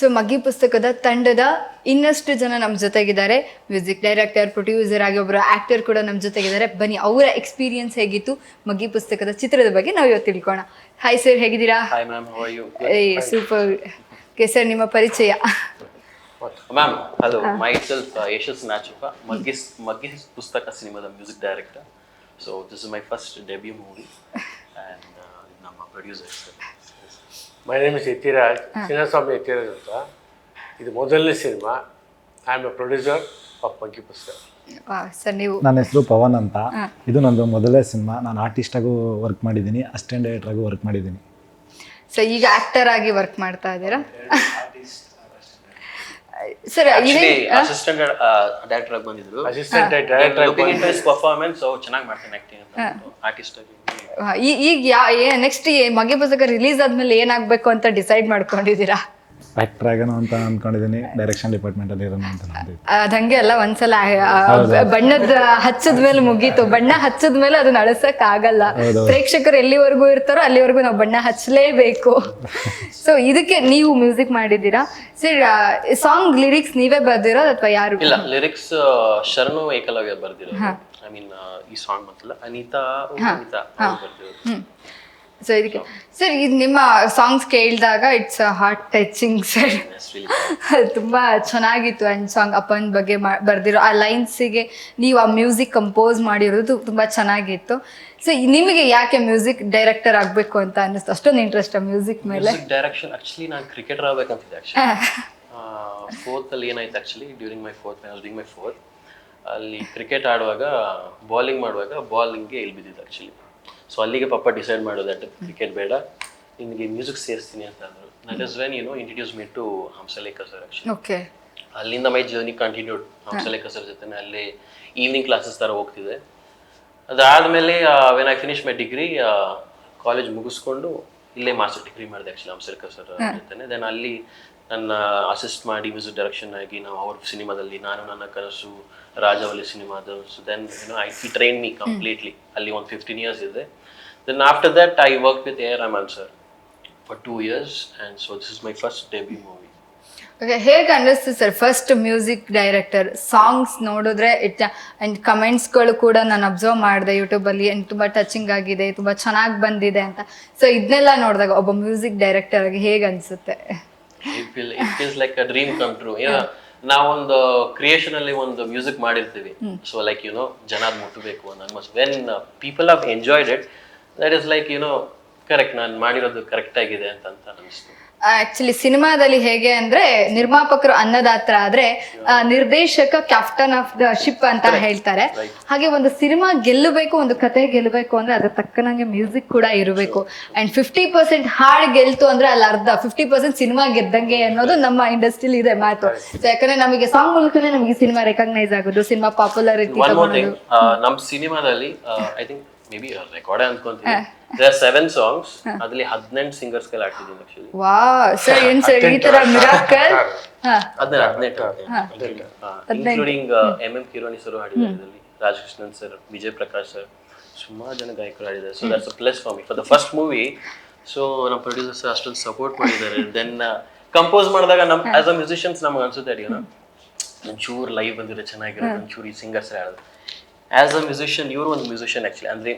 So ಮಗ್ಗಿ ಪುಸ್ತಕದ ತಂಡದ ಇನ್ನಷ್ಟು ಜನ ನಮ್ಮ ಜೊತೆಗಿದ್ದಾರೆ. ಮ್ಯೂಸಿಕ್ ಡೈರೆಕ್ಟರ್, ಪ್ರೊಡ್ಯೂಸರ್ ಆಗಿ ಒಬ್ಬರು ಆಕ್ಟರ್ ಕೂಡ ನಮ್ಮ ಜೊತೆಗಿದ್ದಾರೆ. ಬನ್ನಿ ಅವರ ಎಕ್ಸ್ಪೀರಿಯನ್ಸ್ ಹೇಗಿತ್ತು ಮಗ್ಗಿ ಪುಸ್ತಕದ ಚಿತ್ರದ ಬಗ್ಗೆ ನಾವು ಇವತ್ತು ತಿಳ್ಕೋಣ. ಹಾಯ್ ಸರ್, ಹೇಗಿದ್ದೀರಾ? Hi ma'am, how are you? Super. Okay sir, ನಿಮ್ಮ ಪರಿಚಯ. Ma'am, hello. Myself Yashas Nachuppa, Maggis Pustaka Cinema, the music director. So this is my first debut movie, and I'm a producer. My name is Etiraj, Sinaswamy Etiraj ಅಂತ. ಇದು ಮೊದಲನೇ cinema. I am A producer of ಮಗ್ಗಿ ಪುಸ್ತಕ. Sir, ನೀವು? ನನ್ನ ಹೆಸರು ಪವನ್ ಅಂತ. ಇದು ನಂದು ಮೊದಲನೇ ಸಿನಿಮಾ. ನಾನು ಆರ್ಟಿಸ್ಟಾಗೂ ವರ್ಕ್ ಮಾಡಿದ್ದೀನಿ, ಅಸಿಸ್ಟೆಂಟ್ ಡೈರೆಕ್ಟರಾಗೂ ವರ್ಕ್ ಮಾಡಿದ್ದೀನಿ. ಸೊ ಈಗ ಆಕ್ಟರ್ ಆಗಿ ವರ್ಕ್ ಮಾಡ್ತಾ ಇದ್ದೀರಾ? ಸರ್, ಅಸಿಸ್ಟೆಂಟ್ ಡೈರೆಕ್ಟರ್ ಆಗಿ ಬಂದಿದ್ರು. Assistant director looking into his performance, so ಚೆನ್ನಾಗಿ ಮಾಡ್ತಾನೆ ಆಕ್ಟಿಂಗ್ ಅಂತ ಆರ್ಟಿಸ್ಟ್ ಆಗಿ. ಈಗ ನೆಕ್ಸ್ಟ್ ಮಗ್ಗಿ ಪುಸ್ತಕ ರಿಲೀಸ್ ಆದ್ಮೇಲೆ ಏನಾಗಬೇಕು ಅಂತ ಡಿಸೈಡ್ ಮಾಡ್ಕೊಂಡಿದ್ದೀರಾ? ಆ್ಯಕ್ಟರ್ ಆಗೋಣ ಅಂತ ಅಂದ್ಕೊಂಡಿದ್ದೀನಿ, ಡೈರೆಕ್ಷನ್ ಡಿಪಾರ್ಟ್ಮೆಂಟಲ್ಲಿ ಇರೋಣ ಅಂತ ಅಂದಿದ್ದೀನಿ. ಅದಂಗೆ ಅಲ್ಲ, ಒಂದ್ಸಲ ಬಣ್ಣದ ಹಚ್ಚದ ಮೇಲೆ ಮುಗೀತು. ಬಣ್ಣ ಹಚ್ಚದ ಮೇಲೆ ಅದನ್ನ ಅಳಿಸಕ್ ಆಗಲ್ಲ. ಪ್ರೇಕ್ಷಕರು ಎಲ್ಲಿವರೆಗೂ ಇರ್ತಾರೋ ಅಲ್ಲಿವರೆಗೂ ನಾವು ಬಣ್ಣ ಹಚ್ಚಲೇಬೇಕು. ಸೊ ಇದಕ್ಕೆ ನೀವು ಮ್ಯೂಸಿಕ್ ಮಾಡಿದ್ದೀರಾ ಸರ್. ಸಾಂಗ್ ಲಿರಿಕ್ಸ್ ನೀವೇ ಬರ್ದಿರೋದು ಅಥವಾ ಯಾರು? ಇಲ್ಲ, ಲಿರಿಕ್ಸ್ ಶರಣು ಏಕಲವ್ಯ ಬರ್ದಿರೋದು. ಐ ಮೀನ್ ಈ ಸಾಂಗ್ ಮತ್ತಲ್ಲ ಅನಿತಾ ಬರ್ದಿರೋದು. ಸೊ ಇದಕ್ಕೆ ಸರ್, ಇದು ನಿಮ್ಮ ಸಾಂಗ್ಸ್ ಕೇಳಿದಾಗ ಇಟ್ಸ್ ಹಾರ್ಟ್ ಟಚಿಂಗ್ ಸರ್. ತುಂಬ ಚೆನ್ನಾಗಿತ್ತು. ಆ್ಯಂಡ್ ಸಾಂಗ್ ಅಪ್ಪನ ಬಗ್ಗೆ ಬರ್ದಿರೋ ಆ ಲೈನ್ಸಿಗೆ ನೀವು ಆ ಮ್ಯೂಸಿಕ್ ಕಂಪೋಸ್ ಮಾಡಿರೋದು ತುಂಬ ಚೆನ್ನಾಗಿತ್ತು. ಸೊ ನಿಮಗೆ ಯಾಕೆ ಮ್ಯೂಸಿಕ್ ಡೈರೆಕ್ಟರ್ ಆಗಬೇಕು ಅಂತ ಅನ್ನಿಸ್ತು? ಅಷ್ಟೊಂದು ಇಂಟ್ರೆಸ್ಟ್ ಮ್ಯೂಸಿಕ್ ಮೇಲೆ? ಮ್ಯೂಸಿಕ್ ಡೈರೆಕ್ಷನ್ ಆಕ್ಚುಲಿ ನಾನು ಕ್ರಿಕೆಟರ್ ಆಗ್ಬೇಕಂತಿದ್ದೆ. ಆಕ್ಚುಲಿ ಫೋರ್ತಲ್ಲಿ ಏನಾಯ್ತು, ಆಕ್ಚುಲಿ ಡ್ಯೂರಿಂಗ್ ಮೈ ಫೋರ್ತ್ ಅಲ್ಲಿ ಕ್ರಿಕೆಟ್ ಆಡುವಾಗ ಬಾಲಿಂಗ್ ಮಾಡುವಾಗ ಬಾಲಿಂಗ್ಗೆ ಇಲ್ಲಿ ಬಿದ್ದಿದ್ದು ಆ್ಯಕ್ಚುಲಿ. ಸೊ ಅಲ್ಲಿಗೆ ಪಪ್ಪ ಡಿಸೈಡ್ ಮಾಡೋದು ದಟ್ ಕ್ರಿಕೆಟ್ ಬೇಡ, ನಿನಗೆ ಮ್ಯೂಸಿಕ್ ಸೇರಿಸ್ತೀನಿ ಅಂತ ಅಂದರು. That is when introduce me to Hamsalekha sir actually. Okay. ಅಲ್ಲಿಂದ my journey continued Hamsalekha sir ಜೊತೆ. ಅಲ್ಲಿ ಈವ್ನಿಂಗ್ ಕ್ಲಾಸಸ್ ಥರ ಹೋಗ್ತಿದೆ. ಅದಾದಮೇಲೆ when I finish my degree, college ಮುಗಿಸ್ಕೊಂಡು ಇಲ್ಲೇ ಮಾಸ್ಟರ್ ಡಿಗ್ರಿ ಮಾಡಿದೆ ಆ್ಯಕ್ಚುಲಿ ಹಂಸಲೇಖ ಸರ್ ಜೊತೆ. ದೆನ್ ಅಲ್ಲಿ ನನ್ನ ಅಸಿಸ್ಟ್ ಮಾಡಿ ಮ್ಯೂಸಿಕ್ ಡೈರೆಕ್ಷನ್ ಆಗಿ ನಾವು ಅವ್ರ ಸಿನಿಮಾದಲ್ಲಿ ನಾನು ನನ್ನ ಕನಸು, ರಾಜವಲಿ ಸಿನಿಮಾದ. So then I train me completely. ಅಲ್ಲಿ ಒಂದು 15 years ಇದೆ. Then after that I work with A Rahman sir for 2 years, and so this is my first debut movie. Okay, ಹೇಗೆ ಅನ್ನಿಸ್ತು sir first music director? Songs ನೋಡಿದ್ರೆ and ಕಮೆಂಟ್ಸ್ಗಳು ಕೂಡ ನಾನು observe ಮಾಡಿದೆ ಯೂಟ್ಯೂಬಲ್ಲಿ, ಆ್ಯಂಡ್ ತುಂಬ ಟಚಿಂಗ್ ಆಗಿದೆ, ತುಂಬ ಚೆನ್ನಾಗಿ ಬಂದಿದೆ ಅಂತ. ಸೊ ಇದನ್ನೆಲ್ಲ ನೋಡಿದಾಗ ಒಬ್ಬ ಮ್ಯೂಸಿಕ್ ಡೈರೆಕ್ಟರ್ ಆಗಿ ಹೇಗೆ ಅನಿಸುತ್ತೆ? It feels like a dream come true. ನಾವೊಂದು ಕ್ರಿಯೇಷನ್ ಅಲ್ಲಿ ಒಂದು ಮ್ಯೂಸಿಕ್ ಮಾಡಿರ್ತೀವಿ. ಸೊ ಲೈಕ್ ಜನ ಮುಟ್ಟಬೇಕು ಅಂತ when people have enjoyed it, that is like correct, ನಾನು ಮಾಡಿರೋದು ಕರೆಕ್ಟ್ ಆಗಿದೆ ಅಂತ ಅನಿಸ್ತು. ಆಕ್ಚುಲಿ ಸಿನಿಮಾದಲ್ಲಿ ಹೇಗೆ ಅಂದ್ರೆ ನಿರ್ಮಾಪಕರು ಅನ್ನದಾತ್ರ ಆದ್ರೆ ನಿರ್ದೇಶಕ ಕ್ಯಾಪ್ಟನ್ ಆಫ್ ದ ಶಿಪ್ ಅಂತ ಹೇಳ್ತಾರೆ. ಹಾಗೆ ಒಂದು ಸಿನಿಮಾ ಗೆಲ್ಲಬೇಕು, ಒಂದು ಕತೆ ಗೆಲ್ಲಬೇಕು ಅಂದ್ರೆ ಅದ್ರ ತಕ್ಕನಂಗೆ ಮ್ಯೂಸಿಕ್ ಕೂಡ ಇರಬೇಕು. ಅಂಡ್ 50% ಹಾಡು ಗೆಲ್ತು ಅಂದ್ರೆ ಅಲ್ಲಿ ಅರ್ಧ 50% ಸಿನಿಮಾ ಗೆದ್ದಂಗೆ ಅನ್ನೋದು ನಮ್ಮ ಇಂಡಸ್ಟ್ರಿಲಿ ಇದೆ ಮಾತು. ಯಾಕಂದ್ರೆ ನಮಗೆ ಸಾಂಗ್ ಮೂಲಕನೇ ನಮಗೆ ಸಿನಿಮಾ ರೆಕಗ್ನೈಸ್ ಆಗೋದು, ಸಿನಿಮಾ ಪಾಪ್ಯುಲಾರಿಟಿ. ನಮ್ಮ ಸಿನಿಮಾದಲ್ಲಿ I think maybe record ಅನ್ಕೊಂತೀನಿ. There are 7 songs. ಅದರಲ್ಲಿ 18 singers ಗಳು ಹಾಡ್ತಿದ್ದೀನಿ ಆಕ್ಚುಲಿ. ವಾವ್ ಸರ್, ಏನ್ ಸರ್ ಈ ತರ miracle? 18 including M Keeravani sir ಹಾಡಿದ್ದಾರೆ ಇದರಲ್ಲಿ, ರಾಜಕೃಷ್ಣನ್ ಸರ್, ವಿಜಯ್ ಪ್ರಕಾಶ್ ಸರ್, ಸುಮಾರು ಜನ ಗಾಯಕರು ಹಾಡಿದ್ದಾರೆ. So that's a plus for me for the first movie. So ನಮ್ಮ ಪ್ರೊಡ್ಯೂಸರ್ ಸರ್ ಅಷ್ಟೊಂದು ಸಪೋರ್ಟ್ ಮಾಡಿದ್ದಾರೆ. ದೆನ್ ಕಂಪೋಸ್ ಮಾಡಿದಾಗ ನಮ್ ಆಸ್ ಅ ಮ್ಯೂಸಿಷಿಯನ್ಸ್ ನಮ್ಗೆ ಅನ್ಸುತ್ತೆ ಒಂಚೂರು ಲೈವ್ ಬಂದಿರೋ ಚೆನ್ನಾಗಿರೋದು, ಒಂಚೂರು ಈ ಸಿಂಗರ್ಸ್ ಹೇಳೋದು. ಆಸ್ ಅ ಮ್ಯೂಸಿಷಿಯನ್ ಇವರು ಒಂದು ಮ್ಯೂಸಿಷಿಯನ್ ಆಕ್ಚುಲಿ, ಅಂದ್ರೆ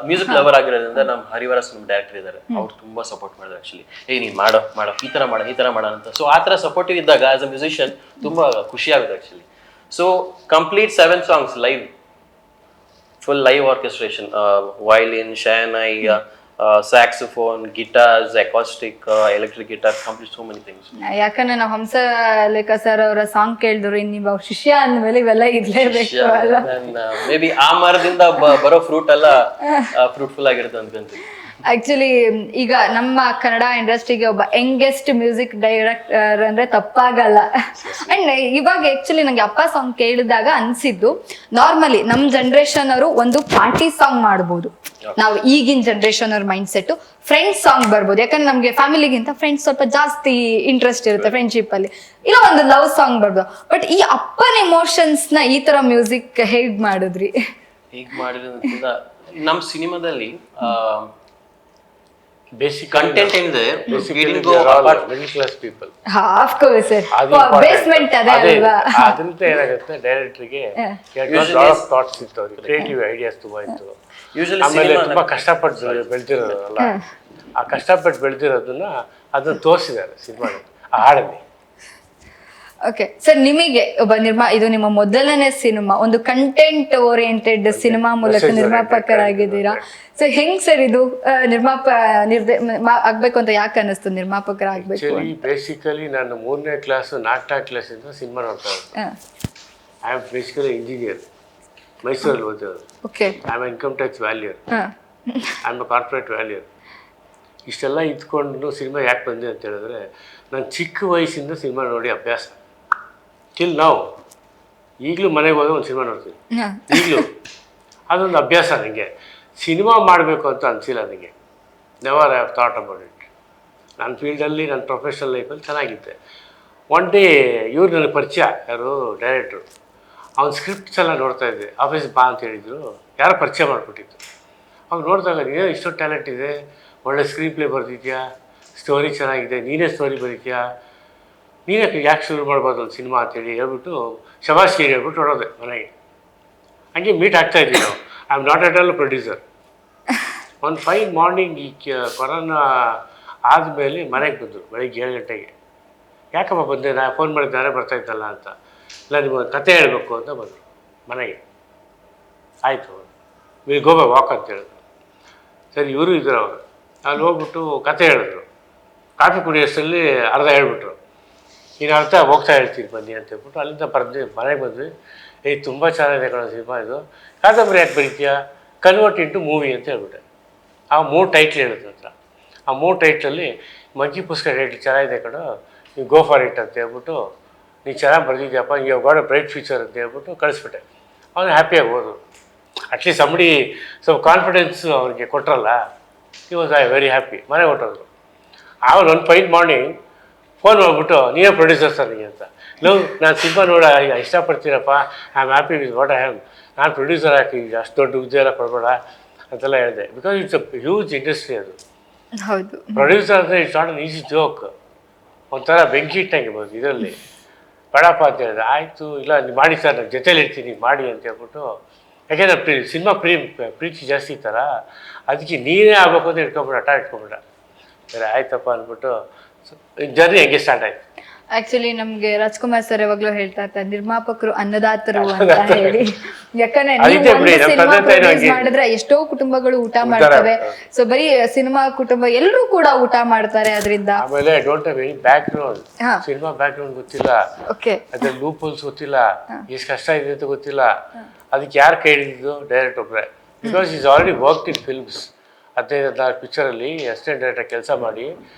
ಮ್ಯೂಸಿಕ್ ಲವರ್ ಆಗಿರೋದ್ರಿಂದ ನಮ್ಮ ಹರಿವರಸ್ ನಮ್ಮ ಡೈರೆಕ್ಟರ್ ಇದ್ದಾರೆ, ಅವ್ರು ತುಂಬಾ ಸಪೋರ್ಟ್ ಮಾಡಿದ್ರು ಆಕ್ಚುಲಿ. ನೀನ್ ಮಾಡೋ ಈ ತರ ಮಾಡ ಅಂತ. ಸೊ ಆ ತರ ಸಪೋರ್ಟಿವ್ ಇದ್ದಾಗ ಆಸ್ ಅ ಮ್ಯೂಸಿಷಿಯನ್ ತುಂಬಾ ಖುಷಿ ಆಗುತ್ತೆ actually. So complete 7 songs live, full live orchestration, violin, shehnai, saxophone, guitars, acoustic, electric guitar, complete so many things. ಯಾಕಂದ್ರೆ ನಾವು ಹಂಸಲೇಖ ಸರ್ ಅವರ ಸಾಂಗ್ ಕೇಳಿದ್ರು, ನೀವು ಅವ್ರ ಶಿಷ್ಯ ಅಂದ್ಮೇಲೆ ಇವೆಲ್ಲ ಇರ್ಲೇಬೇಕು ಅಲ್ಲ? ಮೇ ಬಿ ಆ ಮರದಿಂದ ಬರೋ ಫ್ರೂಟ್ ಎಲ್ಲ ಫ್ರೂಟ್ಫುಲ್ ಆಗಿರುತ್ತೆ ಅನ್ಕೊಂತೀನಿ. ಆಕ್ಚುಲಿ ಈಗ ನಮ್ಮ ಕನ್ನಡ ಇಂಡಸ್ಟ್ರಿಗೆ ಒಬ್ಬ ಯಂಗೆಸ್ಟ್ ಮ್ಯೂಸಿಕ್ ಡೈರೆಕ್ಟರ್ ಅಂದ್ರೆ ತಪ್ಪಾಗಲ್ಲ. ಅಂಡ್ ಇವಾಗ ಆಕ್ಚುಲಿ ನಂಗೆ ಅಪ್ಪ ಸಾಂಗ್ ಕೇಳಿದಾಗ ಅನ್ಸಿದ್ದು, ನಾರ್ಮಲಿ ನಮ್ ಜನರೇಷನ್ ಅವರು ಒಂದು ಪಾರ್ಟಿ ಸಾಂಗ್ ಮಾಡ್ಬೋದು, ನಾವು ಈಗಿನ ಜನರೇಷನ್ ಅವ್ರ ಮೈಂಡ್ ಸೆಟ್ ಫ್ರೆಂಡ್ಸ್ ಸಾಂಗ್ ಬರ್ಬೋದು. ಯಾಕಂದ್ರೆ ನಮ್ಗೆ ಫ್ಯಾಮಿಲಿಗಿಂತ ಫ್ರೆಂಡ್ಸ್ ಸ್ವಲ್ಪ ಜಾಸ್ತಿ ಇಂಟ್ರೆಸ್ಟ್ ಇರುತ್ತೆ ಫ್ರೆಂಡ್ಶಿಪ್ ಅಲ್ಲಿ, ಇಲ್ಲ ಒಂದು ಲವ್ ಸಾಂಗ್ ಬರ್ಬೋದು. ಬಟ್ ಈ ಅಪ್ಪನ ಎಮೋಷನ್ಸ್ ನ ಈ ತರ ಮ್ಯೂಸಿಕ್ ಹೇಗ್ ಮಾಡಿದ್ರಿ? ಹೇಗ್ ಮಾಡಿರೋದ್ರಿಂದ ನಮ್ಮ ಸಿನಿಮಾದಲ್ಲಿ ಬೇಸಿಕ್ ಕಂಟೆಂಟ್ ಏನಿದೆ middle class people. Of course sir, basement ಅದೇ ಅಲ್ವಾ. ಅದರಿಂದ ಏನಾಗುತ್ತೆ ಡೈರೆಕ್ಟ್ರಿಗೆ ಥಾಟ್ಸ್ ಇತ್ತು, ಅವ್ರಿಗೆ ಕ್ರಿಯೇಟಿವ್ ಐಡಿಯಾಸ್ ತುಂಬಾ ಇತ್ತು. ಆಮೇಲೆ ತುಂಬಾ ಕಷ್ಟಪಟ್ಟು ಬೆಳೆದಿರೋದಲ್ಲ, ಆ ಕಷ್ಟಪಟ್ಟು ಬೆಳೆದಿರೋದನ್ನ ಅದನ್ನ ತೋರಿಸಿದ್ದಾರೆ ಸಿನಿಮಾ ಆ ಹಾಡಲ್ಲಿ. ಓಕೆ ಸರ್, ನಿಮಗೆ ಒಬ್ಬ ಇದು ನಿಮ್ಮ ಮೊದಲನೇ ಸಿನಿಮಾ, ಒಂದು ಕಂಟೆಂಟ್ ಓರಿಯೆಂಟೆಡ್ ಸಿನಿಮಾ ಮೂಲಕ ನಿರ್ಮಾಪಕರಾಗಿದ್ದೀರಾ. ಸೊ ಹೆಂಗ್ ಸರ್ ಇದು ಆಗ್ಬೇಕು ಅಂತ ಯಾಕೆ ಅನ್ನಿಸ್ತು ನಿರ್ಮಾಪಕರಾಗಬೇಕು? ಬೇಸಿಕಲಿ ನಾನು 3ನೇ ಕ್ಲಾಸ್ 4ನೇ ಕ್ಲಾಸಿಂದ ಸಿನಿಮಾ ನೋಡ್ತಾ ಇದ್ದೆ. ಐ ಆಮ್ ಬೇಸಿಕಲಿ ಇಂಜಿನಿಯರ್, ಮೈಸೂರಲ್ಲಿ ಓದಿರೋದು. Okay, I am income tax valuer, I am corporate valuer. ಇಷ್ಟೆಲ್ಲ ಇದ್ಕೊಂಡು ಸಿನಿಮಾ ಯಾಕೆ ಬಂದೆ ಅಂತ ಹೇಳಿದ್ರೆ, ನಾನು ಚಿಕ್ಕ ವಯಸ್ಸಿಂದ ಸಿನಿಮಾ ನೋಡಿ ಅಭ್ಯಾಸ ಟಿಲ್ ನಾವು. ಈಗಲೂ ಮನೆಗೆ ಹೋಗಿ ಒಂದು ಸಿನಿಮಾ ನೋಡ್ತೀನಿ, ಈಗಲೂ ಅದೊಂದು ಅಭ್ಯಾಸ. ನನಗೆ ಸಿನಿಮಾ ಮಾಡಬೇಕು ಅಂತ ಅನಿಸಿಲ್ಲ, ನನಗೆ never I have thought about it. ನನ್ನ ಫೀಲ್ಡಲ್ಲಿ ನನ್ನ ಪ್ರೊಫೆಷನಲ್ ಲೈಫಲ್ಲಿ ಚೆನ್ನಾಗಿದ್ದೆ. ಒನ್ ಡೇ ಇವ್ರು ನನಗೆ ಪರಿಚಯ, ಯಾರು ಡೈರೆಕ್ಟ್ರು, ಅವ್ನ ಸ್ಕ್ರಿಪ್ಟ್ಸ್ ಎಲ್ಲ ನೋಡ್ತಾ ಇದ್ದೆ. ಆಫೀಸ್ ಬಾ ಅಂತ ಹೇಳಿದರು, ಯಾರೋ ಪರಿಚಯ ಮಾಡಿಕೊಟ್ಟಿದ್ದು. ಅವಾಗ ನೋಡಿದಾಗ ನೀನೇ ಇಷ್ಟೊಂದು ಟ್ಯಾಲೆಂಟ್ ಇದೆ, ಒಳ್ಳೆ ಸ್ಕ್ರೀನ್ ಪ್ಲೇ ಬರ್ತಿದ್ಯಾ, ಸ್ಟೋರಿ ಚೆನ್ನಾಗಿದೆ, ನೀನೇ ಸ್ಟೋರಿ ಬರೀತೀಯಾ, ನೀನೇ ಯಾಕೆ ಶುರು ಮಾಡ್ಬೋದು ಒಂದು ಸಿನಿಮಾ ಅಂತೇಳಿ ಹೇಳ್ಬಿಟ್ಟು ಶಬಾಷ್ಗೆ ಹೇಳ್ಬಿಟ್ಟು ಹೊಡೋದೆ ಮನೆಗೆ. ಹಂಗೆ ಮೀಟ್ ಆಗ್ತಾಯಿದ್ವಿ ನಾವು. I am not at all producer. ಒಂದು ಫೈನ್ ಮಾರ್ನಿಂಗ್ ಈ ಕೊರೋನಾ ಆದಮೇಲೆ ಮನೆಗೆ ಬಂದರು ಬೆಳಿಗ್ಗೆ 7 ಗಂಟೆಗೆ. ಯಾಕಪ್ಪ ಬಂದೆ, ನಾನು ಫೋನ್ ಮಾಡಿದ್ದು ನಾನೇ ಬರ್ತಾಯಿದ್ದಲ್ಲ ಅಂತ. ಇಲ್ಲ ನಿಮಗೆ ಕತೆ ಹೇಳಬೇಕು ಅಂತ ಬಂದರು ಮನೆಗೆ. ಆಯಿತು, ವಿಲ್ ಗೋ ಬೈ ವಾಕ್ ಅಂತ ಹೇಳಿದ್ರು. ಸರಿ, ಇವರು ಇದ್ರು. ಅವರು ಅಲ್ಲಿ ಹೋಗ್ಬಿಟ್ಟು ಕತೆ ಹೇಳಿದ್ರು. ಕಾಫಿ ಕುಡಿಯೋಷ್ಟರಲ್ಲಿ ಅರ್ಧ ಹೇಳ್ಬಿಟ್ರು. ನೀನು ಅರ್ಥ ಹೋಗ್ತಾ ಹೇಳ್ತೀನಿ ಬನ್ನಿ ಅಂತ ಹೇಳ್ಬಿಟ್ಟು ಅಲ್ಲಿಂದ ಮನೆಗೆ ಬಂದ್ವಿ. ತುಂಬ ಚೆನ್ನಾಗಿದೆ ಕಣೋ ಸಿನಿಮಾ ಇದು, ಕಾದಂಬರಿ ಯಾಕೆ ಬರೀತೀಯಾ, ಕನ್ವರ್ಟ್ ಇಂಟು ಮೂವಿ ಅಂತ ಹೇಳ್ಬಿಟ್ಟೆ. ಆ 3 ಟೈಟ್ಲ್ ಹೇಳಿದ್ರು ಹತ್ರ. ಆ 3 ಟೈಟ್ಲಲ್ಲಿ ಮಂಕಿ ಪುಸ್ತಕ ಟೈಟ್ಲ್ ಚೆನ್ನಾಗಿದೆ ಕಣೋ, ನೀವು ಗೋ ಫಾರ್ ಇಟ್ ಅಂತ ಹೇಳ್ಬಿಟ್ಟು, ನೀನು ಚೆನ್ನಾಗಿ ಬರೆದಿದ್ಯಪ್ಪ, ನೀವು ಗಾಡ್ ಅ ಬ್ರೈಟ್ ಫ್ಯೂಚರ್ ಅಂತ ಹೇಳ್ಬಿಟ್ಟು ಕಳಿಸ್ಬಿಟ್ಟೆ. ಅವನು ಹ್ಯಾಪಿಯಾಗಿ ಹೋದ್ರು. ಅಟ್ಲೀಸ್ಟ್ ಸಂಬಡಿ ಸ್ವಲ್ಪ ಕಾನ್ಫಿಡೆನ್ಸ್ ಅವ್ರಿಗೆ ಕೊಟ್ರಲ್ಲ, ಈ ವಾಸ್ ಐ ವೆರಿ ಹ್ಯಾಪಿ. ಮನೆಗೆ ಹೊಟ್ಟೋದ್ರು. ಆಮೇಲೆ ಒಂದು ಫೈನ್ ಮಾರ್ನಿಂಗ್ ಫೋನ್ ಮಾಡಿಬಿಟ್ಟು, ನೀವೇ ಪ್ರೊಡ್ಯೂಸರ್ ಸರ್ ನಿಮಗೆ ಅಂತ. ನಾನು ಸಿನಿಮಾ ನೋಡ ಇಷ್ಟಪಡ್ತೀನಪ್ಪ, I am happy with what I am, ನಾನು ಪ್ರೊಡ್ಯೂಸರ್ ಹಾಕಿ ಅಷ್ಟು ದೊಡ್ಡ ಹುದ್ದೆ ಎಲ್ಲ ಕೊಡಬೇಡ ಅಂತೆಲ್ಲ ಹೇಳಿದೆ. Because it's a huge industry ಅದು. ಹೌದು, ಪ್ರೊಡ್ಯೂಸರ್ ಅಂದರೆ it's not an easy joke. ಒಂಥರ ಬೆಂಕಿ ಇಟ್ಟಂಗಿರ್ಬೋದು ಇದರಲ್ಲಿ. ಬೇಡಪ್ಪ ಅಂತ ಹೇಳಿದೆ. ಆಯಿತು, ಇಲ್ಲ ನೀವು ಮಾಡಿ ಸರ್, ನಾನು ಜೊತೇಲಿ ಇರ್ತೀನಿ ಮಾಡಿ ಅಂತ ಹೇಳ್ಬಿಟ್ಟು. ಯಾಕೆಂದರೆ ಸಿನಿಮಾ ಪ್ರೀತಿ ಜಾಸ್ತಿ ಇತ್ತಲ್ಲ, ಅದಕ್ಕೆ ನೀನೇ ಆಗಬೇಕು ಅಂತ ಇಟ್ಕೊಬಿಡ, ಹಠ ಇಟ್ಕೊಬಿಡ. ಸರಿ ಆಯ್ತಪ್ಪ ಅಂದ್ಬಿಟ್ಟು ಜರ್ನಿ ಹೆಂಗೆ ಸ್ಟಾರ್ಟ್ ಆಯ್ತು. ಆಕ್ಚುಲಿ ನಮ್ಗೆ ರಾಜ್ಕುಮಾರ್ ಸರ್ ಯಾವಾಗ್ಲೂ ಹೇಳ್ತಾ ಇರ್ತಾರೆ, ನಿರ್ಮಾಪಕರು ಅನ್ನದಾತರು ಅಂತ ಹೇಳಿ. ಯಾಕಂದ್ರೆ ಸಿನಿಮಾ ಪ್ರೊಡ್ಯೂಸ್ ಮಾಡಿದ್ರೆ ಎಷ್ಟೋ ಕುಟುಂಬಗಳು ಊಟ ಮಾಡ್ತವೆ. ಸೊ ಬರೀ ಸಿನಿಮಾ ಕುಟುಂಬ ಎಲ್ಲರೂ ಕೂಡ ಊಟ ಮಾಡ್ತಾರೆ ಅದರಿಂದ. ಆಮೇಲೆ don't have any back ground, cinema back ground ಗೊತ್ತಿಲ್ಲ, ಓಕೆ, ಅದ್ರ ಲೂಪ್ ಹೋಲ್ಸ್ ಗೊತ್ತಿಲ್ಲ, ಎಷ್ಟು ಕಷ್ಟ ಇದೆ ಅಂತ ಗೊತ್ತಿಲ್ಲ. ಅದಕ್ಕೆ ಯಾರು ಕೈ ಹಿಡಿದಿದ್ದು? ಡೈರೆಕ್ಟ್ ಒಬ್ಬರೇ. Because is already work in films. 15-14 ಪಿಕ್ಚರಲ್ಲಿ ಅಸಿಸ್ಟೆಂಟ್ ಡೈರೆಕ್ಟರ್ ಕೆಲಸ ಮಾಡಿ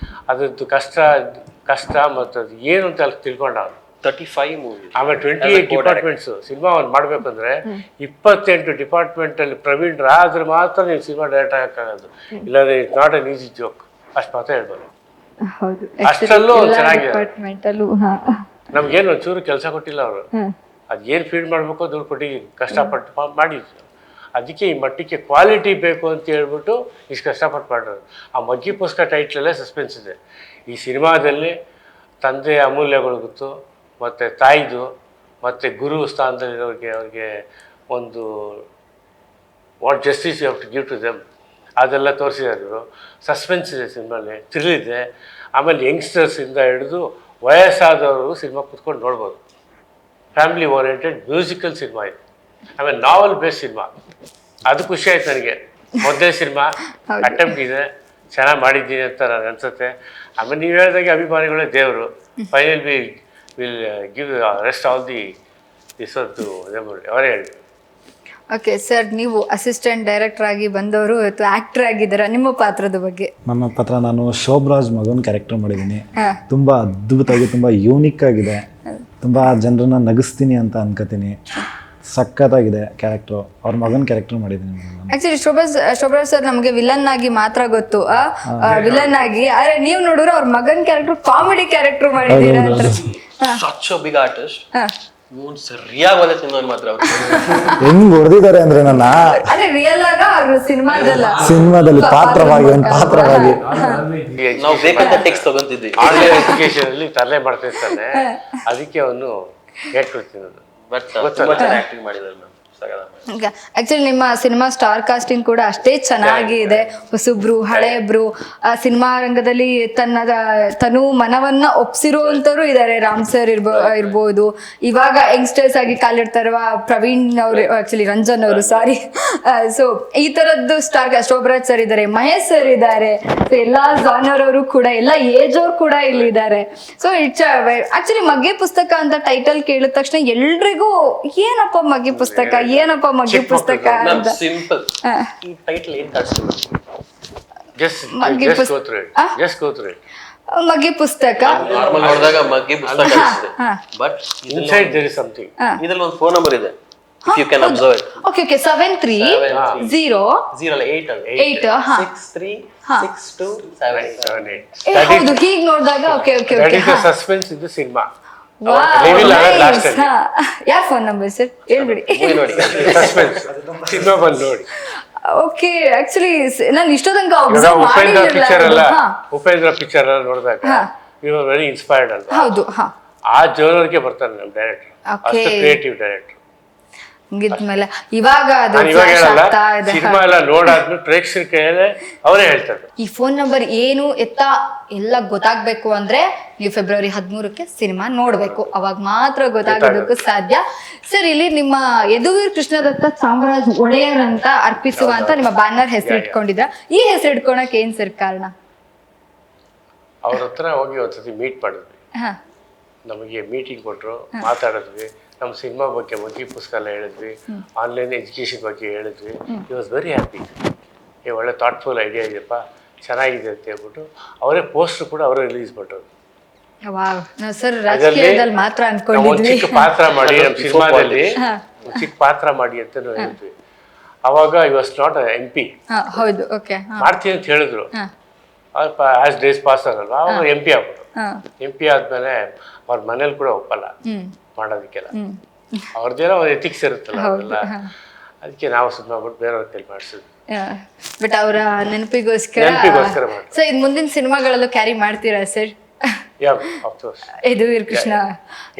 ಅದ್ರದ್ದು ಕಷ್ಟ ಮತ್ತು ಅದು ಏನು ಅಂತ ಅಲ್ಲಿ ತಿಳ್ಕೊಂಡ ಅವನು. 35 ಮೂವಿ, ಆಮೇಲೆ 28 ಡಿಪಾರ್ಟ್ಮೆಂಟ್ಸು. ಸಿನಿಮಾ ಒಂದು ಮಾಡಬೇಕಂದ್ರೆ 28 ಡಿಪಾರ್ಟ್ಮೆಂಟಲ್ಲಿ ಪ್ರವೀಣರಾದ್ರೆ ಮಾತ್ರ ನೀವು ಸಿನಿಮಾ ಡೈರೆಕ್ಟ್ ಆಗೋಕ್ಕಾಗೋದು. ಇಲ್ಲಾಂದ್ರೆ it's not an easy joke. ಅಷ್ಟು ಮಾತ್ರ ಹೇಳ್ಬೋದು. ಅಷ್ಟರಲ್ಲೂ ಚೆನ್ನಾಗಿದೆ. ನಮ್ಗೇನು ಒಂಚೂರು ಕೆಲಸ ಕೊಟ್ಟಿಲ್ಲ ಅವರು. ಅದೇನು ಫೀಡ್ ಮಾಡಬೇಕು ದುಡ್ಡು ಕೊಟ್ಟಿದ್ದೀನಿ, ಕಷ್ಟಪಟ್ಟು ಮಾಡಿದ್ರು. ಅದಕ್ಕೆ ಈ ಮಟ್ಟಕ್ಕೆ ಕ್ವಾಲಿಟಿ ಬೇಕು ಅಂತ ಹೇಳ್ಬಿಟ್ಟು ಇಷ್ಟು ಕಷ್ಟಪಟ್ಟು ಮಾಡಿರೋದು. ಆ ಮಗ್ಗಿ ಪುಸ್ತಕ ಟೈಟ್ಲಲ್ಲೇ ಸಸ್ಪೆನ್ಸ್ ಇದೆ. ಈ ಸಿನಿಮಾದಲ್ಲಿ ತಂದೆಯ ಅಮೂಲ್ಯಗಳು ಗೊತ್ತು, ಮತ್ತು ತಾಯಿದು, ಮತ್ತು ಗುರು ಸ್ಥಾನದಲ್ಲಿರೋರಿಗೆ ಅವ್ರಿಗೆ ಒಂದು what justice you have to give to them ಅದೆಲ್ಲ ತೋರಿಸಿದ್ದಾರೆ ಇವರು. ಸಸ್ಪೆನ್ಸ್ ಇದೆ ಸಿನಿಮಾಲಿ, ಥ್ರಿಲ್ ಇದೆ. ಆಮೇಲೆ ಯಂಗ್ಸ್ಟರ್ಸಿಂದ ಹಿಡಿದು ವಯಸ್ಸಾದವರು ಸಿನಿಮಾ ಕೂತ್ಕೊಂಡು ನೋಡ್ಬೋದು. ಫ್ಯಾಮಿಲಿ ಓರಿಯೆಂಟೆಡ್ ಮ್ಯೂಸಿಕಲ್ ಸಿನಿಮಾ ಇದೆ. ಆಮೇಲೆ ನಾವೆಲ್ ಬೇಸ್ ಸಿನಿಮಾ, ಅದು ಖುಷಿ ಆಯ್ತು ನನಗೆ. ಮೊದಲೇ ಸಿನಿಮಾ ಅಟೆಂಪ್ಟ್ ಇದೆ, ಚೆನ್ನಾಗಿ ಮಾಡಿದ್ದೀನಿ ಅಂತ ನನಗೆ ಅನ್ಸುತ್ತೆ. ಆಮೇಲೆ ನೀವು ಹೇಳಿದಾಗೆ ಅಭಿಮಾನಿಗಳೇ ದೇವರು. Final will give rest all this ಒಂದು ಅವರೇ ಹೇಳಿ. ಓಕೆ ಸರ್, ನೀವು ಅಸಿಸ್ಟೆಂಟ್ ಡೈರೆಕ್ಟರ್ ಆಗಿ ಬಂದವರು ಇವತ್ತು ಆಕ್ಟರ್ ಆಗಿದ್ದೀರಾ. ನಿಮ್ಮ ಪಾತ್ರದ ಬಗ್ಗೆ? ನನ್ನ ಪಾತ್ರ ನಾನು ಶೋಭರಾಜ್ ಮಗನ ಕ್ಯಾರೆಕ್ಟರ್ ಮಾಡಿದ್ದೀನಿ. ತುಂಬ ಅದ್ಭುತವಾಗಿ, ತುಂಬ ಯೂನಿಕ್ ಆಗಿದೆ. ತುಂಬ ಜನರನ್ನ ನಗಿಸ್ತೀನಿ ಅಂತ ಅನ್ಕೋತೀನಿ. ಸಖತ್ತಾಗಿದೆ ಕ್ಯಾರೆಕ್ಟರ್. ಅವ್ರ ಮಗನ ಕ್ಯಾರೆಕ್ಟರ್ ಮಾಡಿದ್ದೀನಿ. ಆಕ್ಚುಲಿ ಶೋಭರಾಜ್ ಸರ್ ನಮಗೆ ವಿಲನ್ ಆಗಿ ಮಾತ್ರ ಗೊತ್ತು, ವಿಲನ್ ಆಗಿ. ಆದ್ರೆ ನೀವು ನೋಡಿದ್ರೆ ಅವ್ರ ಮಗನ ಕ್ಯಾರೆಕ್ಟರ್ ಕಾಮಿಡಿ ಕ್ಯಾರೆಕ್ಟರ್ ಮಾಡಿದ್ದೀರಾ. such a big artist. ಸರಿಯಾಗಿ ಒಲೆ ತಿನ್ನೋನು ಮಾತ್ರ ಅವ್ರು. ಹೆಂಗ್ ಹೊಡೆದಿದ್ದಾರೆ ಅಂದ್ರೆ ನನ್ನ ಅದೇ ರಿಯಲ್ ಆಗ ಅವ್ರು ಸಿನಿಮಾದಲ್ಲಿ ಪಾತ್ರವಾಗಿ ಒಂದು ಪಾತ್ರವಾಗಿ ನಾವು ಬೇಕಂತ ಟೆಕ್ಸ್ಟ್ ತಗೊಂತಿದ್ವಿ. ಆನ್ಲೈನ್ ಎಜುಕೇಶನ್ ಅಲ್ಲಿ ತರಲೆ ಮಾಡ್ತಾ ಇರ್ತಾನೆ, ಅದಕ್ಕೆ ಅವನು ಹೇಳ್ಕೊಡ್ತಿರೋದು. ಬಟ್ ತುಂಬಾ ಚೆನ್ನಾಗಿ ಆಕ್ಟಿಂಗ್ ಮಾಡಿದ್ದಾರೆ ಮ್ಯಾಮ್. ಆಕ್ಚುಲಿ ನಿಮ್ಮ ಸಿನಿಮಾ ಸ್ಟಾರ್ ಕಾಸ್ಟಿಂಗ್ ಕೂಡ ಅಷ್ಟೇ ಚೆನ್ನಾಗಿದೆ. ಹೊಸಬ್ರು ಹಳೆಬ್ರು ಸಿನಿಮಾ ರಂಗದಲ್ಲಿ ತನು ಮನವನ್ನ ಒಪ್ಸಿರುವಂತರು ಇದ್ದಾರೆ. ರಾಮ್ ಸರ್ ಇರ್ಬೋದು, ಇವಾಗ ಯಂಗ್ಸ್ಟರ್ಸ್ ಆಗಿ ಕಾಲಿಡ್ತಾರವ ಪ್ರವೀಣ್ ಅವರು, ಆಕ್ಚುಲಿ ರಂಜನ್ ಅವರು, ಸಾರಿ. ಸೊ ಈ ತರದ್ದು ಸ್ಟಾರ್ ಕಾಸ್ಟ್ ಶೋಭರಾಜ್ ಸರ್ ಇದ್ದಾರೆ, ಮಹೇಶ್ ಸರ್ ಇದ್ದಾರೆ, ಎಲ್ಲಾ ಜಾನರ್ ಅವರು ಕೂಡ, ಎಲ್ಲ ಏಜ್ ಅವ್ರು ಕೂಡ ಇಲ್ಲಿದ್ದಾರೆ. ಸೊ ಇಟ್ಸ್ ಆಕ್ಚುಲಿ ಮಗ್ಗೆ ಪುಸ್ತಕ ಅಂತ ಟೈಟಲ್ ಕೇಳಿದ ತಕ್ಷಣ ಎಲ್ರಿಗೂ ಏನಪ್ಪ ಮಗ್ಗೆ ಪುಸ್ತಕ, ಏನಪ್ಪ ಮಗ್ಗೆ ಪುಸ್ತಕ ಅಂತ. ಸಿಂಪಲ್ ಈ ಟೈಟಲ್ ಏನ್ ಕಾಣಿಸ್ತಿಲ್ಲ. Just go through it. Just go through it. ಮಗ್ಗೆ ಪುಸ್ತಕ ನಾರ್ಮಲ್ ನೋಡಿದಾಗ ಮಗ್ಗಿ ಪುಸ್ತಕ ಅನಿಸುತ್ತೆ. But Inside there is something. ಇದ್ರಲ್ಲಿ ಒಂದು ಫೋನ್ ನಂಬರ್ ಇದೆ. If you can observe it. Okay 7308636278. ಹೌದು, ಹೀಗೆ ನೋಡಿದಾಗ okay okay That okay is the suspense in the cinema. Wow, last nice. ಯಾರ್ ಫೋನ್ ನಂಬರ್ ಸರ್ ಹೇಳ್ಬಿಡಿ. ನೋಡಿ Suspense. ಸಿನಿಮಾ ಬಂದು ನೋಡಿ. ಓಕೆ, ಆಕ್ಚುಲಿ ನಾನು ಇಷ್ಟೋ ತನಕ ಇವಾಗ ಅಬ್ಸರ್ವ್ ಉಪೇಂದ್ರ ಪಿಕ್ಚರ್ ಎಲ್ಲ ನೋಡಿದಾಗ ಯು ಆರ್ ವೆರಿ ಇನ್ಸ್ಪೈರ್ಡ್ ಅಲ್ವಾ? ಹೌದು. ಆ ಜೋನರ್ಗೆ ಬರ್ತಾನೆ ನಮ್ಮ ಡೈರೆಕ್ಟರ್. Okay. ಅಷ್ಟು ಕ್ರಿಯೇಟಿವ್ ಡೈರೆಕ್ಟರ್. ಹಂಗಿದ್ಮೇಲೆ ಇವಾಗ ಅದು ನಾನು ಇವಾಗ flash ಹೇಳಲ್ಲ, ಆಗ್ತಾ ಇದೆ. ಸಿನಿಮಾ ಎಲ್ಲ ನೋಡಾದ್ಮೇಲೆ ಪ್ರೇಕ್ಷಕರ ಕೈಯಲ್ಲೇ ಅವರೇ ಹೇಳ್ತಾರೆ. ಈ ಫೋನ್ ನಂಬರ್ ಏನು ಎತ್ತ ಎಲ್ಲ ಗೊತ್ತಾಗ್ಬೇಕು ಅಂದ್ರೆ ನೀವು ಫೆಬ್ರವರಿ 13ಕ್ಕೆ ಸಿನಿಮಾ ನೋಡ್ಬೇಕು, ಅವಾಗ ಮಾತ್ರ ಗೊತ್ತಾಗೋದಕ್ಕೂ ಸಾಧ್ಯ. ಸರ್, ಇಲ್ಲಿ ನಿಮ್ಮ ಯದುವೀರ್ ಕೃಷ್ಣದತ್ತ ಚಾಮರಾಜ ಒಡೆಯರ್ ಅಂತ ಅರ್ಪಿಸುವ ಅಂತ ನಿಮ್ಮ ಬ್ಯಾನರ್ ಹೆಸರು ಇಟ್ಕೊಂಡಿದ್ರ. ಈ ಹೆಸರು ಇಟ್ಕೊಳಕ್ ಏನ್ ಸರ್ ಕಾರಣ? ಅವ್ರ ಹತ್ರ ಹೋಗಿ ಒಂದ್ಸತಿ ಮೀಟ್ ಮಾಡಿದ್ವಿ. ಹಾ, ನಮಗೆ ಮೀಟಿಂಗ್ ಕೊಟ್ಟರು, ಮಾತಾಡಿದ್ವಿ, ನಮ್ಮ ಸಿನಿಮಾ ಬಗ್ಗೆ ಮಗ್ಗಿ ಪುಸ್ತಕ ಎಲ್ಲ ಹೇಳಿದ್ವಿ, ಆನ್ಲೈನ್ ಎಜುಕೇಷನ್ ಬಗ್ಗೆ ಹೇಳಿದ್ವಿ. ಈ ವಾಸ್ ವೆರಿ ಹ್ಯಾಪಿ. ಒಳ್ಳೆ ಥಾಟ್ಫುಲ್ ಐಡಿಯಾ ಇದೆಯಪ್ಪ, ಚೆನ್ನಾಗಿದೆ ಅಂತ ಹೇಳ್ಬಿಟ್ಟು ಅವರೇ ಪೋಸ್ಟರ್ ಕೂಡ ಅವರೇ ರಿಲೀಸ್ ಮಾಡಿದ್ರು. ವಾವ್, ನಾವು ಸರ್ ರಾಜಕೀಯದಲ್ಲಿ ಮಾತ್ರ ಒಂದು ಅನ್ಕೊಂಡಿದ್ವಿ. ಚಿಕ್ಕ ಪಾತ್ರ ಮಾಡಿ ನಮ್ಮ ಸಿನಿಮಾದಲ್ಲಿ ಒಂದು ಚಿಕ್ಕ ಪಾತ್ರ ಮಾಡಿ ಅಂತ ಹೇಳಿದ್ವಿ. ಅವಾಗ ಐ ವಾಸ್ ನಾಟ್ MP. ಹೌದು, ಓಕೆ. ಮಾಡ್ತೀನಿ ಅಂತ ಹೇಳಿದ್ರು. ಆಸ್ ಡೇಸ್ ಪಾಸ್ ಆಗಲ್ವ, ಅವರು MP ಆಗ್ಬಿಟ್ಟು. MP ಆದ್ಮೇಲೆ ಅವ್ರ ಮನೇಲಿ ಕೂಡ ಒಪ್ಪಲ್ಲ ಮಾಡೋದಕ್ಕೆಲ್ಲ. ಅವ್ರದ್ದೇನೋ ಒಂದು ಎಥಿಕ್ಸ್ ಇರುತ್ತಲ್ಲ ಅವೆಲ್ಲ, ಅದಕ್ಕೆ ನಾವು ಸುಮ್ಮನೆ ಆಗ್ಬಿಟ್ಟು ಬೇರೆಯವ್ರ ಕೈಲಿ ಮಾಡಿಸಿದ್ವಿ. ಬಟ್ ಅವರ ನೆನಪಿಗೋಸ್ಕರ ಮಾಡ್ತೀವಿ. ಸೊ ಇದು ಮುಂದಿನ ಸಿನಿಮಾಗಳಲ್ಲೂ ಕ್ಯಾರಿ ಮಾಡ್ತೀರಾ ಸರ್? ಯದುವೀರ್ ಕೃಷ್ಣ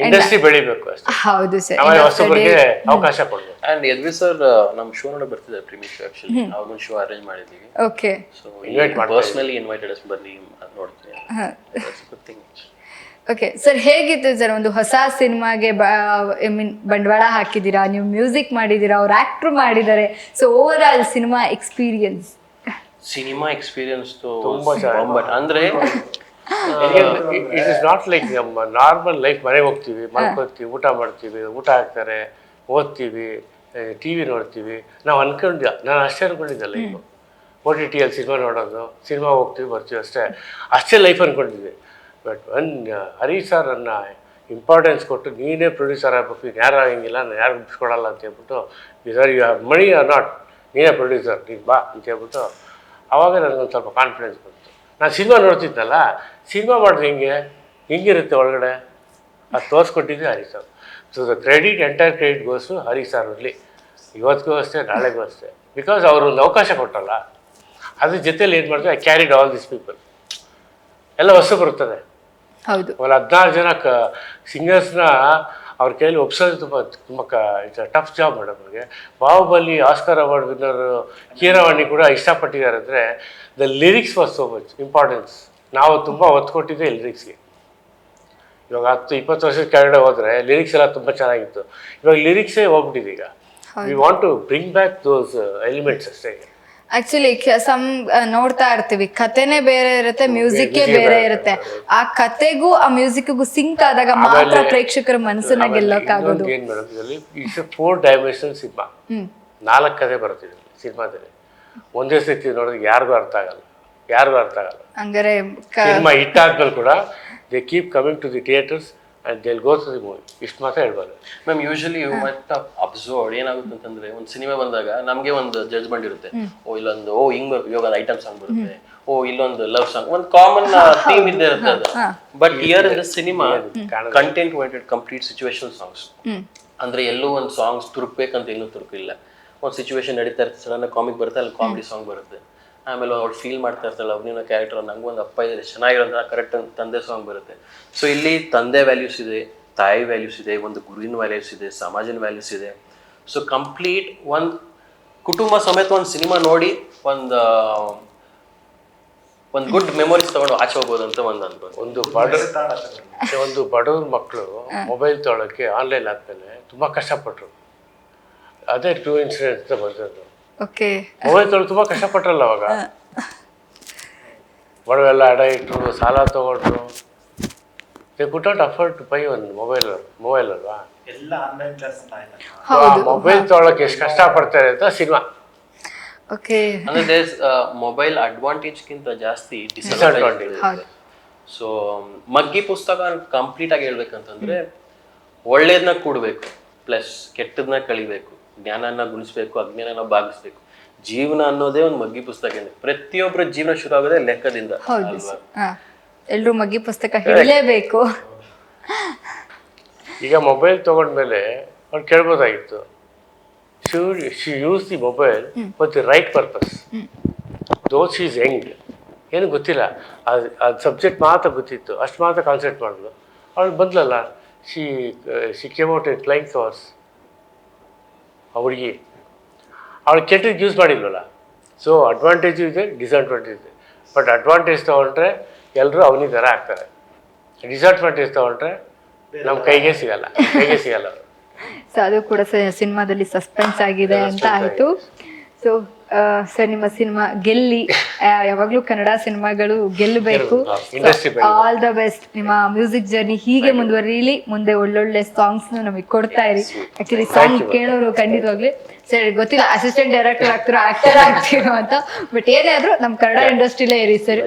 ಇಂಡಸ್ಟ್ರಿ ಬೆಳಿಬೇಕು ಅಷ್ಟೇ. ಹೌದು ಸರ್, ಹೊಸಬರಿಗೆ ಅವಕಾಶ ಕೊಡ್ಬೇಕು. ಅಂಡ್ ಯದ್ವಿ ಸರ್ ನಮ್ಮ ಶೋ ನೋಡ ಬರ್ತಿದ್ದಾರೆ, ಪ್ರೀಮಿಯರ್ ಶೋ. ಆಕ್ಚುಲಿ ಅವ್ರನ್ನ ಶೋ ಅರೇಂಜ್ ಮಾಡಿದ್ದೀವಿ. Okay, so personally invited us, ಬನ್ನಿ ನೋಡ್ತೀನಿ. That's good thing. Okay sir, ಹೇಗಿತ್ತು ಸರ್ ಒಂದು ಹೊಸ ಸಿನಿಮಾಗೆ ಬಂಡವಾಳ ಹಾಕಿದ್ದೀರಾ, ನೀವು ಮ್ಯೂಸಿಕ್ ಮಾಡಿದ್ದೀರಾ, ಅವ್ರು ಆಕ್ಟರ್ ಮಾಡಿದ್ದಾರೆ. So over all cinema experience ತುಂಬಾ ಅಂದ್ರೆ ಇಟ್ ಇಸ್ ನಾಟ್ ಲೈಕ್ ನಮ್ಮ ನಾರ್ಮಲ್ ಲೈಫ್. ಮನೆಗೆ ಹೋಗ್ತೀವಿ, ಮಲ್ಕೋತೀವಿ, ಊಟ ಮಾಡ್ತೀವಿ, ಊಟ ಹಾಕ್ತಾರೆ, ಓದ್ತೀವಿ, TV ನೋಡ್ತೀವಿ. ನಾವು ನಾನು ಅಷ್ಟೇ ಅನ್ಕೊಂಡಿದ್ದಲ್ಲ. ಈಗ OTTಯಲ್ಲಿ ಸಿನಿಮಾ ನೋಡೋದು, ಸಿನಿಮಾ ಹೋಗ್ತೀವಿ ಬರ್ತೀವಿ ಅಷ್ಟೇ ಲೈಫ್ ಅನ್ಕೊಂಡಿದ್ವಿ. ಬಟ್ ಹರೀಶ್ ಸರ್ ನನ್ನ ಇಂಪಾರ್ಟೆನ್ಸ್ ಕೊಟ್ಟು, ನೀನೇ ಪ್ರೊಡ್ಯೂಸರ್ ಆಗಬೇಕು, ನೀನು ಯಾರು ಆಗಂಗಿಲ್ಲ, ನಾನು ಯಾರು ಬಿಡ್ಸ್ಕೊಡಲ್ಲ ಅಂತ ಹೇಳ್ಬಿಟ್ಟು, sir you have money or not, ನೀನೇ ಪ್ರೊಡ್ಯೂಸರ್, ನೀನು ಬಾ ಅಂತ ಹೇಳ್ಬಿಟ್ಟು, ಆವಾಗ ನನಗೊಂದು ಸ್ವಲ್ಪ ಕಾನ್ಫಿಡೆನ್ಸ್ ಬಂತು. ನಾನು ಸಿನಿಮಾ ನೋಡ್ತಿದ್ದಲ್ಲ, ಸಿನಿಮಾ ಮಾಡಿದ್ರೆ ಹಿಂಗಿರುತ್ತೆ ಒಳಗಡೆ, ಅದು ತೋರಿಸ್ಕೊಟ್ಟಿದ್ದೆ Harish sir. So the entire credit goes Harish sir ಇರಲಿ, ಇವತ್ತಿಗೂ ಅಷ್ಟೇ, ನಾಳೆಗೂ ಅಷ್ಟೇ. ಬಿಕಾಸ್ ಅವರು ಒಂದು ಅವಕಾಶ ಕೊಟ್ಟಲ್ಲ, ಅದ್ರ ಜೊತೆಲಿ ಏನು ಮಾಡ್ತೀವಿ, I carried all this people. ಎಲ್ಲ ಹೊಸ ಬರ್ತದೆ. ಹೌದು, ಒಂದು 16 ಜನ ಸಿಂಗರ್ಸ್ನ ಅವ್ರ ಕೈಯಲ್ಲಿ ಒಪ್ಸೋದು ತುಂಬ ಇಟ್ಸ್ ಟಫ್ ಜಾಬ್ ಮೇಡಮ್. ಅವ್ರಿಗೆ Baahubali Oscar award winner Keeravani ಕೂಡ ಇಷ್ಟಪಟ್ಟಿದ್ದಾರೆ. ಅಂದರೆ the lyrics was so much importance. ನಾವು ತುಂಬ ಒತ್ತು ಕೊಟ್ಟಿದ್ದೆ ಲಿರಿಕ್ಸ್ಗೆ. ಇವಾಗ 10-20 ವರ್ಷದ ಕೆಳಗಡೆ ಹೋದರೆ ಲಿರಿಕ್ಸ್ ಎಲ್ಲ ತುಂಬ ಚೆನ್ನಾಗಿತ್ತು. ಇವಾಗ ಲಿರಿಕ್ಸೇ ಹೋಗ್ಬಿಟ್ಟಿದೆ. ಈಗ we want to bring back those elements ಅಷ್ಟೇ. ಆಕ್ಚುಲಿ ನೋಡ್ತಾ ಇರ್ತೀವಿ, ಕತೆನೇ ಬೇರೆ ಇರುತ್ತೆ, ಮ್ಯೂಸಿಕ್ಕೇ ಬೇರೆ ಇರುತ್ತೆ. ಆ ಕತೆಗೂ ಆ ಮ್ಯೂಸಿಕ್ಗೂ ಸಿಂಕ್ ಆದಾಗ ಮಾತ್ರ ಪ್ರೇಕ್ಷಕರ ಮನಸ್ಸನ್ನ ಗೆಲ್ಲಕ್ಕಾಗೋದು. ಏನು ಮೇಡಮ್, ಇದರಲ್ಲಿ ಇಟ್ಸ್ 4 ಡೈಮೆನ್ಷನಲ್ ಸಿನಿಮಾ. 4 ಕತೆ ಬರ್ತಿದೆ ಸಿನಿಮಾದಲ್ಲಿ. ಒಂದೇ ಸತಿ ನೋಡಿದ್ರೆ ಯಾರಿಗೂ ಅರ್ಥ ಆಗಲ್ಲ. ಹಂಗಾರೆ ಸಿನಿಮಾ ಹಿಟ್ ಆದ್ಮೇಲೆ ಕೂಡ they keep coming to the theatres and they'll go to the movie. ಇಷ್ಟು ಮಾತ್ರ ಹೇಳ್ಬಾರ್ದು. Ma'am usually you must observe ಏನಾಗುತ್ತೆ ಅಂತಂದ್ರೆ ಒಂದು ಸಿನಿಮಾ ಬಂದಾಗ ನಮಗೆ ಒಂದು ಜಜ್ಮೆಂಟ್ ಇರುತ್ತೆ. ಇಲ್ಲೊಂದು ಹಿಂಗ್ ಇವಾಗ ಐಟಮ್ ಸಾಂಗ್ ಬರುತ್ತೆ, ಇಲ್ಲೊಂದು ಲವ್ ಸಾಂಗ್, ಒಂದು ಕಾಮನ್ ಥೀಮ್ ಇದ್ದೇ ಇರುತ್ತೆ ಅದು. But here in the cinema content oriented complete situational songs. ಅಂದ್ರೆ ಎಲ್ಲೂ ಒಂದು ಸಾಂಗ್ಸ್ ತುರುಕ್ಬೇಕಂತ ಎಲ್ಲೂ ತುರುಕಿಲ್ಲ. ಒಂದು ಸಿಚುವೇಶನ್ ನಡೀತಾ ಇರ್ತದೆ, ಸಡನ್ ಕಾಮಿಕ್ ಬರುತ್ತೆ, ಅಲ್ಲಿ ಕಾಮಿಡಿ ಸಾಂಗ್ ಬರುತ್ತೆ. ಆಮೇಲೆ ಅವ್ಳು ಫೀಲ್ ಮಾಡ್ತಾ ಇರ್ತಾಳೆ ಅಭಿನಯ ಕ್ಯಾರೆಕ್ಟರ್, ನಂಗೆ ಒಂದು ಅಪ್ಪ ಇದೆ ಚೆನ್ನಾಗಿರೋಂಥ ಕರೆಕ್ಟ್ ತಂದೆ ಸಾಂಗ್ ಬರುತ್ತೆ. ಸೊ ಇಲ್ಲಿ ತಂದೆ ವ್ಯಾಲ್ಯೂಸ್ ಇದೆ, ತಾಯಿ ವ್ಯಾಲ್ಯೂಸ್ ಇದೆ, ಒಂದು ಗುರುವಿನ ವ್ಯಾಲ್ಯೂಸ್ ಇದೆ, ಸಮಾಜದ ವ್ಯಾಲ್ಯೂಸ್ ಇದೆ. ಸೊ ಕಂಪ್ಲೀಟ್ ಒಂದು ಕುಟುಂಬ ಸಮೇತ ಒಂದು ಸಿನಿಮಾ ನೋಡಿ ಒಂದು ಗುಡ್ ಮೆಮೊರೀಸ್ ತಗೊಂಡು ಆಚೆ ಹೋಗ್ಬೋದು ಅಂತ ಒಂದು ಅನ್ಬೋದು. ಒಂದು ಬಡವ್ರ ಮಕ್ಕಳು ಮೊಬೈಲ್ ತೊಗೊಳಕ್ಕೆ ಆನ್ಲೈನ್ ಆದ್ಮೇಲೆ ತುಂಬ ಕಷ್ಟಪಟ್ಟರು. ಅದೇ ಟ್ರೂ ಇನ್ಸಿಡೆಂಟ್ ಅಂತ ಬಂದದ್ದು. ಓಕೆ, ಮೊಬೈಲ್ ತೊಗೊಳಕ್ಕೆ ತುಂಬ ಕಷ್ಟಪಟ್ರಲ್ಲ ಅವಾಗ. ಬಡವೆಲ್ಲ ಅಡ ಇಟ್ಟರು, ಸಾಲ ತೊಗೊಂಡ್ರು. They could not afford to buy ಒಂದು ಮೊಬೈಲ್ ಅಲ್ವಾ. ಎಲ್ಲ ಆನ್ಲೈನ್ ಕ್ಲಾಸ್ ಮೊಬೈಲ್ ತೊಗೊಳಕ್ಕೆ ಎಷ್ಟು ಕಷ್ಟಪಡ್ತಾರೆ ಅಂತ ಸಿನಿಮಾ. ಓಕೆ, ಅಂದ್ರೆ ಮೊಬೈಲ್ ಅಡ್ವಾಂಟೇಜ್ಗಿಂತ ಜಾಸ್ತಿ ಡಿಸ್ಅಡ್ವಾಂಟೇಜ್ ಇದೆ. ಸೊ ಮಗ್ಗಿ ಪುಸ್ತಕ ಕಂಪ್ಲೀಟ್ ಆಗಿ ಹೇಳ್ಬೇಕಂತಂದ್ರೆ ಒಳ್ಳೇದನ್ನ ಕೂಡಬೇಕು, ಪ್ಲಸ್ ಕೆಟ್ಟದನ್ನ ಕಳಿಬೇಕು, ಜ್ಞಾನನ ಗುಣಿಸ್ಬೇಕು, ಅಜ್ಞಾನನ ಭಾಗಿಸ್ಬೇಕು. ಜೀವನ ಅನ್ನೋದೇ ಒಂದು ಮಗ್ಗಿ ಪುಸ್ತಕ. ಪ್ರತಿಯೊಬ್ಬರ ಜೀವನ ಶುರು ಆಗೋದೇ ಲೆಕ್ಕದಿಂದ ಅಲ್ವಾ. ಎಲ್ರು ಮಗ್ಗಿ ಪುಸ್ತಕ ಹೇಳಲೇಬೇಕು. ಈಗ ಮೊಬೈಲ್ ತಗೊಂಡ್ಮೇಲೆ ಅವ್ರು ಕೇಳ್ಬೋದಾಗಿತ್ತು, she used the mobile for the right purpose. Though she is young, ಏನು ಗೊತ್ತಿಲ್ಲ, ಅದು ಸಬ್ಜೆಕ್ಟ್ ಮಾತ್ರ ಗೊತ್ತಿತ್ತು, ಅಷ್ಟು ಮಾತ್ರ ಕಾನ್ಸಂಟ್ರೇಟ್ ಮಾಡಿದ್ಲು. ಅವಳು ಬಂದ್ಲಲ್ಲ, she came out in flying colours. ಆ ಹುಡುಗಿ ಅವಳು ಕೆಟ್ಟದ್ದು ಯೂಸ್ ಮಾಡಿಲ್ವಲ್ಲ. ಸೊ ಅಡ್ವಾಂಟೇಜು ಇದೆ, ಡಿಸ್ಅಡ್ವಾಂಟೇಜ್ ಇದೆ. ಬಟ್ ಅಡ್ವಾಂಟೇಜ್ ತೊಗೊಂಡ್ರೆ ಎಲ್ಲರೂ ಅವನಿಗೆ ದರ ಆಗ್ತಾರೆ. ಡಿಸ್ಅಡ್ವಾಂಟೇಜ್ ತೊಗೊಂಡ್ರೆ ನಮ್ಮ ಕೈಗೆ ಸಿಗಲ್ಲ ಅವರು. ಸೊ ಅದು ಕೂಡ ಸಿನಿಮಾದಲ್ಲಿ ಸಸ್ಪೆನ್ಸ್ ಆಗಿದೆ ಅಂತ ಆಯ್ತು. ಸೊ ಸರ್, ನಿಮ್ಮ ಸಿನಿಮಾ ಗೆಲ್ಲಿ, ಯಾವಾಗ್ಲೂ ಕನ್ನಡ ಸಿನಿಮಾಗಳು ಗೆಲ್ಲಬೇಕು. All the best. ನಿಮ್ಮ ಮ್ಯೂಸಿಕ್ ಜರ್ನಿ ಹೀಗೆ ಮುಂದುವರಿಲಿ, ಮುಂದೆ ಒಳ್ಳೊಳ್ಳೆ ಸಾಂಗ್ಸ್ ನಮಗೆ ಕೊಡ್ತಾ ಇರಿ. ಆಕ್ಚುಲಿ ಸಾಂಗ್ ಕೇಳೋರು ಖಂಡಿತವಾಗ್ಲಿ ಸರ್ ಗೊತ್ತಿಲ್ಲ ಅಸಿಸ್ಟೆಂಟ್ ಡೈರೆಕ್ಟರ್ ಆಗ್ತಿರೋ, ಆಕ್ಟರ್ ಆಗ್ತಿರೋ ಅಂತ. ಬಟ್ ಏನೇ ಆದ್ರೂ ನಮ್ಮ ಕನ್ನಡ ಇಂಡಸ್ಟ್ರಿಲೇ ಇರಿ ಸರ್,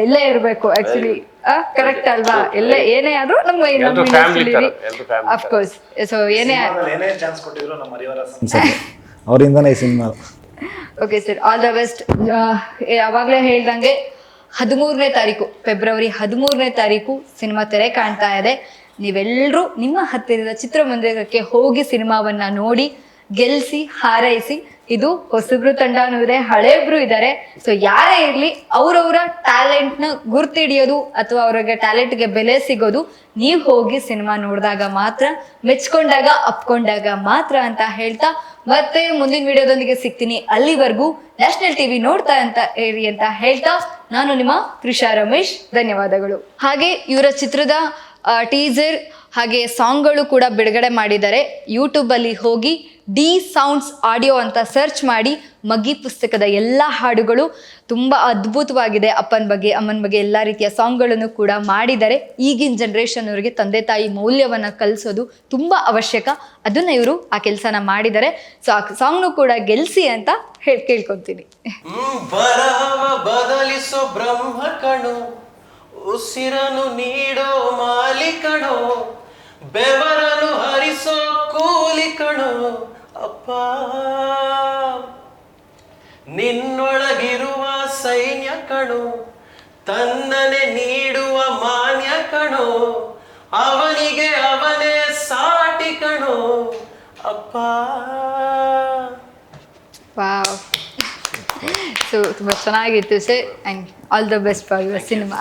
ಇಲ್ಲೇ ಇರಬೇಕು. ಆಕ್ಚುಲಿ ಕರೆಕ್ಟ್ ಅಲ್ವಾ? ಎಲ್ಲ ಏನೇ ಆದ್ರೂ ನಮ್ಮ ಇಂಡಸ್ಟ್ರಿಲಿ ಅಫ್ಕೋರ್ಸ್. ಸೊ ಏನೇ ಚಾನ್ಸ್ ಕೊಟ್ಟಿದ್ರು ನಮ್ಮ ಅವರಿಂದನೇ ಈ cinema. Okay sir, all the best. ಯಾವಾಗಲೇ ಹೇಳ್ದಂಗೆ 13ನೇ ತಾರೀಕು, ಫೆಬ್ರವರಿ 13ನೇ ತಾರೀಕು ಸಿನಿಮಾ ತೆರೆ ಕಾಣ್ತಾ ಇದೆ. ನೀವೆಲ್ಲರೂ ನಿಮ್ಮ ಹತ್ತಿರದ ಚಿತ್ರಮಂದಿರಕ್ಕೆ ಹೋಗಿ ಸಿನಿಮಾವನ್ನ ನೋಡಿ ಗೆಲ್ಲಿಸಿ ಹಾರೈಸಿ. ಇದು ಹೊಸಬ್ರು ತಂಡನೂ ಇದೆ, ಹಳೇಬ್ರು ಇದ್ದಾರೆ. ಸೊ ಯಾರೇ ಇರಲಿ, ಅವ್ರವ್ರ ಟ್ಯಾಲೆಂಟ್ನ ಗುರ್ತಿಡಿಯೋದು ಅಥವಾ ಅವ್ರಿಗೆ ಟ್ಯಾಲೆಂಟ್ಗೆ ಬೆಲೆ ಸಿಗೋದು ನೀವು ಹೋಗಿ ಸಿನಿಮಾ ನೋಡಿದಾಗ ಮಾತ್ರ, ಮೆಚ್ಕೊಂಡಾಗ ಅಪ್ಕೊಂಡಾಗ ಮಾತ್ರ ಅಂತ ಹೇಳ್ತಾ, ಮತ್ತೆ ಮುಂದಿನ ವಿಡಿಯೋದೊಂದಿಗೆ ಸಿಗ್ತೀನಿ. ಅಲ್ಲಿವರೆಗೂ ನ್ಯಾಷನಲ್ ಟಿವಿ ನೋಡ್ತಾ ಅಂತ ಇರಿ ಅಂತ ಹೇಳ್ತಾ, ನಾನು ನಿಮ್ಮ ತ್ರಿಷಾ ರಮೇಶ್. ಧನ್ಯವಾದಗಳು. ಹಾಗೆ ಇವರ ಚಿತ್ರದ ಟೀಸರ್ ಹಾಗೆ ಸಾಂಗ್ಗಳು ಕೂಡ ಬಿಡುಗಡೆ ಮಾಡಿದ್ದಾರೆ. ಯೂಟ್ಯೂಬಲ್ಲಿ ಹೋಗಿ ಡಿ ಸೌಂಡ್ಸ್ ಆಡಿಯೋ ಅಂತ ಸರ್ಚ್ ಮಾಡಿ. ಮಗ್ಗಿ ಪುಸ್ತಕದ ಎಲ್ಲ ಹಾಡುಗಳು ತುಂಬ ಅದ್ಭುತವಾಗಿದೆ. ಅಪ್ಪನ ಬಗ್ಗೆ, ಅಮ್ಮನ ಬಗ್ಗೆ ಎಲ್ಲ ರೀತಿಯ ಸಾಂಗ್ಗಳನ್ನು ಕೂಡ ಮಾಡಿದ್ದಾರೆ. ಈಗಿನ ಜನ್ರೇಷನ್ ಅವರಿಗೆ ತಂದೆ ತಾಯಿ ಮೌಲ್ಯವನ್ನು ಕಲಿಸೋದು ತುಂಬ ಅವಶ್ಯಕ. ಅದನ್ನು ಇವರು ಆ ಕೆಲಸನ ಮಾಡಿದ್ದಾರೆ. ಸೊ ಆ ಸಾಂಗ್ನು ಕೂಡ ಗೆಲ್ಲಿಸಿ ಅಂತ ಕೇಳ್ಕೊತೀನಿ. ಬದಲಿಸೋ ಬ್ರಹ್ಮ ಕಣೋ, ಉಸಿರನು ನೀಡೋ ಮಾಲಿಕಣೋ, ಬೆವರನು ಹರಿಸೋ ಕೂಲಿ ಕಣೋ ಅಪ್ಪ. ನಿನ್ನೊಳಗಿರುವ ಸೈನ್ಯ ಕಣೋ, ತನ್ನನೆ ನೀಡುವ ಮಾನ್ಯ ಕಣೋ, ಅವನಿಗೆ ಅವನೇ ಸಾಟಿ ಕಣೋ ಅಪ್ಪ. ವಾವ್, ಸೊ ತುಂಬ ಚೆನ್ನಾಗಿತ್ತು sir. And all the best for your cinema.